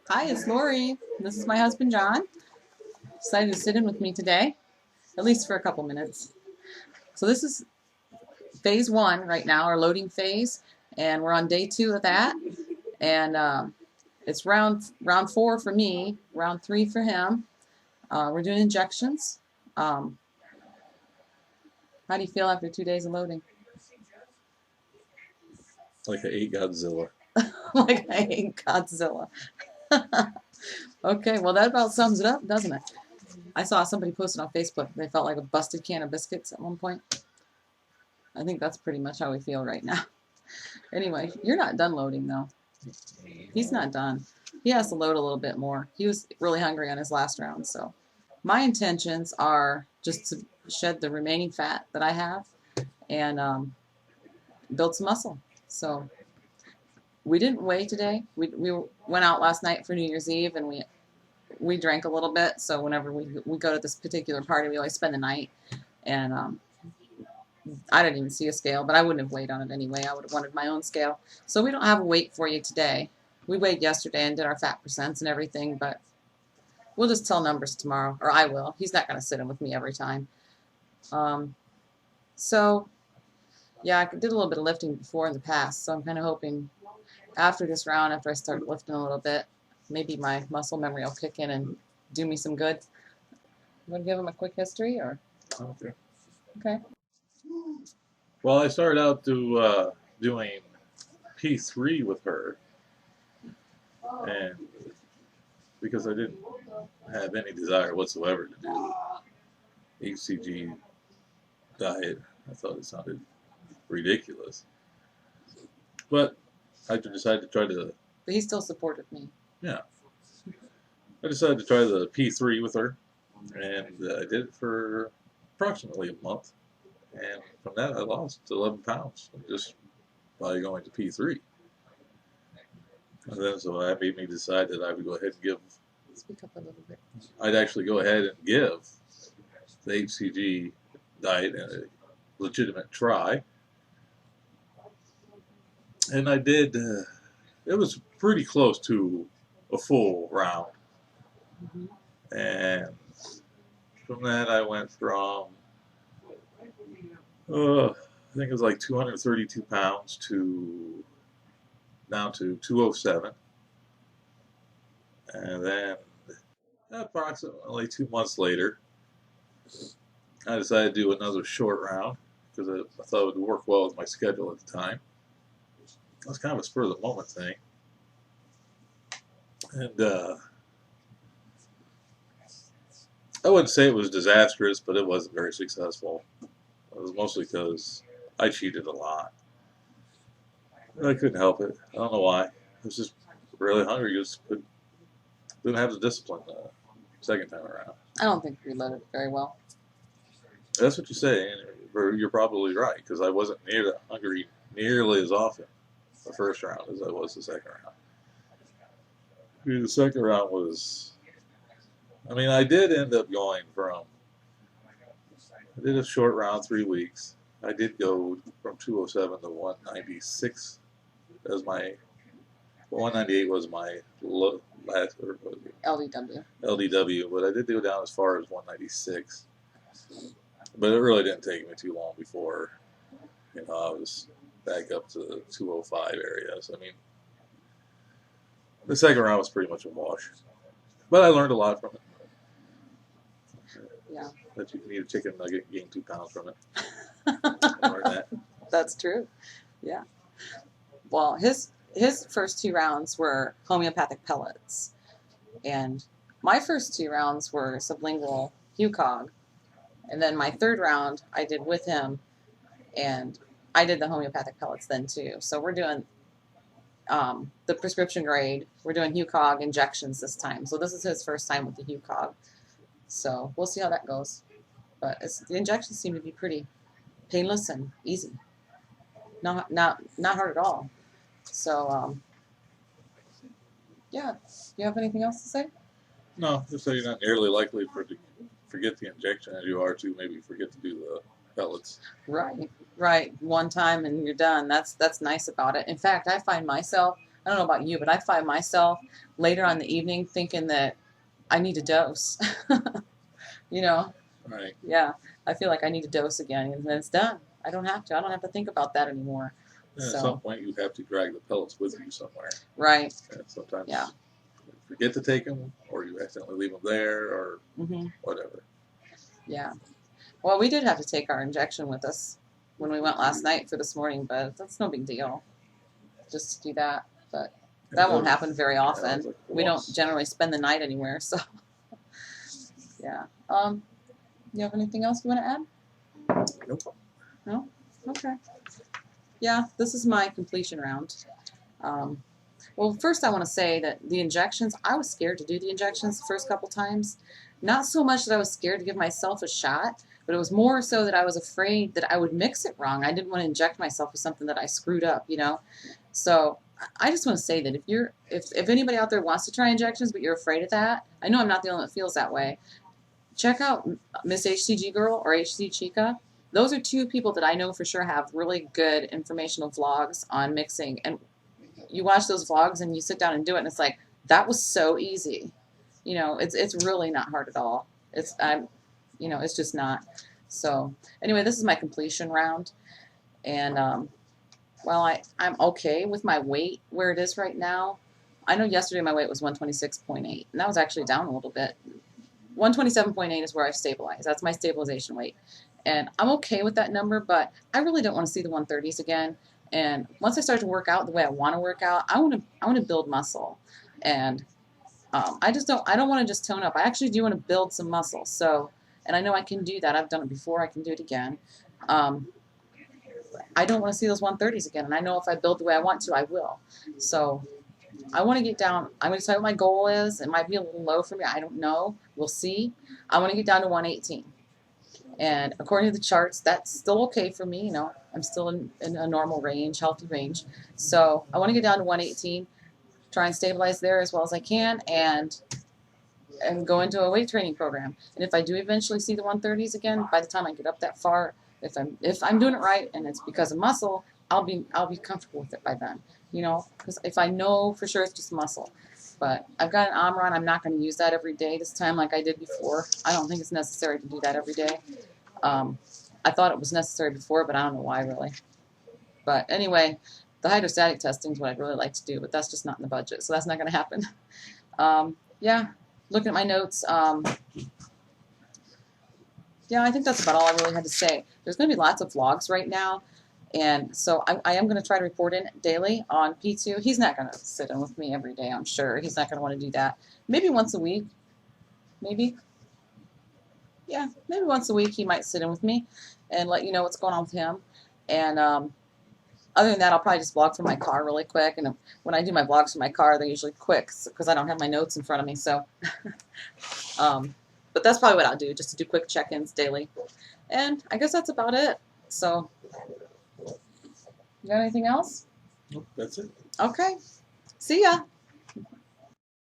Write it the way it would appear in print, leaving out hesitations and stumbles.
Hi, it's Lori. This is my husband, John. Decided to sit in with me today, at least for a couple minutes. So this is phase one right now, our loading phase, and we're on day 2 of that. And it's round 4 for me, round 3 for him. We're doing injections. How do you feel after 2 days of loading? Like I ate Godzilla. Like I hate Godzilla. Okay, well that about sums it up, doesn't it? I saw somebody posted on Facebook. They felt like a busted can of biscuits at one point. I think that's pretty much how we feel right now. Anyway, you're not done loading though. He's not done. He has to load a little bit more. He was really hungry on his last round, so my intentions are just to shed the remaining fat that I have and build some muscle. So we didn't weigh today. We went out last night for New Year's Eve and we drank a little bit. So whenever we go to this particular party, we always spend the night. And I didn't even see a scale, but I wouldn't have weighed on it anyway. I would have wanted my own scale. So we don't have a weight for you today. We weighed yesterday and did our fat percents and everything, but we'll just tell numbers tomorrow, or I will. He's not going to sit in with me every time. So, yeah, I did a little bit of lifting before in the past, so I'm kind of hoping after this round, after I start lifting a little bit, maybe my muscle memory will kick in and do me some good. You want to give him a quick history, or? Okay. Okay. Well, I started out doing P3 with her, and because I didn't have any desire whatsoever to do HCG diet, I thought it sounded ridiculous. But I decided to try to, But he still supported me. yeah, I decided to try the P3 with her, and I did it for approximately a month. And from that, I lost 11 pounds just by going to P3. And then so that made me decide that I would go ahead and give. Speak up a little bit. I'd actually go ahead and give the HCG diet a legitimate try. And I did. It was pretty close to a full round. Mm-hmm. And from that, I went from I think it was like 232 pounds to down to 207. And then approximately 2 months later, I decided to do another short round because I thought it would work well with my schedule at the time. It was kind of a spur of the moment thing. And I wouldn't say it was disastrous, but it wasn't very successful. It was mostly because I cheated a lot. I couldn't help it. I don't know why. I was just really hungry. Just didn't have the discipline the second time around. I don't think we loaded very well. That's what you say, and you're probably right, because I wasn't hungry nearly as often the first round as I was the second round. The second round was, I mean, I did end up going from, I did a short round, 3 weeks. I did go from 207 to 196 as my, 198 was my last, or LDW. LDW, but I did go down as far as 196. But it really didn't take me too long before, I was back up to the 205 areas. I mean, the second round was pretty much a wash. But I learned a lot from it. Yeah. That you can eat a chicken nugget and gain 2 pounds from it. I learned that. That's true. Yeah. Well, his first 2 rounds were homeopathic pellets. And my first 2 rounds were sublingual HcgChica. And then my third round I did with him, and I did the homeopathic pellets then too. So we're doing the prescription grade. We're doing HcgChica injections this time. So this is his first time with the HcgChica. So we'll see how that goes. But the injections seem to be pretty painless and easy. Not hard at all. So yeah. You have anything else to say? No, just so you're not nearly likely to forget the injection as you are to maybe forget to do the pellets. Right. One time and you're done. That's nice about it. In fact, I find myself I don't know about you, but I find myself later on in the evening thinking that I need a dose. You know, Right. yeah, I feel like I need a dose again, and then it's done. I don't have to. I don't have to think about that anymore. And at So, some point, you have to drag the pellets with you somewhere. right. And sometimes Yeah. you forget to take them, or you accidentally leave them there, or Mhm. whatever. Yeah. Well, we did have to take our injection with us when we went last night for this morning, but that's no big deal. Just to do that, but that won't happen very often. Like We don't once. generally spend the night anywhere, so yeah. You have anything else you want to add? Nope. No? Okay. Yeah, this is my completion round. Well, first I want to say that the injections, I was scared to do the injections the first couple times. Not so much that I was scared to give myself a shot, but it was more so that I was afraid that I would mix it wrong. I didn't want to inject myself with something that I screwed up, you know? So I just want to say that if anybody out there wants to try injections but you're afraid of that, I know I'm not the only one that feels that way. Check out MsHCGGirl or HcgChica. Those are two people that I know for sure have really good informational vlogs on mixing. And you watch those vlogs and you sit down and do it, and it's like, that was so easy. You know, it's really not hard at all. It's just not. So anyway, this is my completion round, and well, I'm okay with my weight where it is right now. I know yesterday my weight was 126.8, and that was actually down a little bit. 127.8 is where I've stabilized. That's my stabilization weight. And I'm okay with that number, but I really don't want to see the 130s again. And once I start to work out the way I want to work out, I want to build muscle. And I don't want to just tone up. I actually do want to build some muscle. So, and I know I can do that. I've done it before. I can do it again. I don't want to see those 130s again. And I know if I build the way I want to, I will. So I want to get down. I'm going to tell you what my goal is. It might be a little low for me. I don't know. We'll see. I want to get down to 118. And according to the charts, that's still okay for me. You know, I'm still in a normal range, healthy range. So I want to get down to 118, try and stabilize there as well as I can, and go into a weight training program. And if I do eventually see the 130s again, by the time I get up that far, if I'm doing it right and it's because of muscle, I'll be comfortable with it by then. You know, because if I know for sure it's just muscle. But I've got an Omron. I'm not going to use that every day this time like I did before. I don't think it's necessary to do that every day. I thought it was necessary before, but I don't know why really. But anyway, the hydrostatic testing is what I'd really like to do, but that's just not in the budget, so that's not going to happen. Yeah, looking at my notes. Yeah, I think that's about all I really had to say. There's going to be lots of vlogs right now. And so I am going to try to report in daily on P2. He's not going to sit in with me every day, I'm sure. He's not going to want to do that. Maybe once a week. Maybe. Yeah, maybe once a week he might sit in with me and let you know what's going on with him. And other than that, I'll probably just vlog from my car really quick. And when I do my vlogs from my car, they're usually quick because I don't have my notes in front of me. So, but that's probably what I'll do, just to do quick check-ins daily. And I guess that's about it. So, you got anything else? Nope, that's it. Okay. See ya.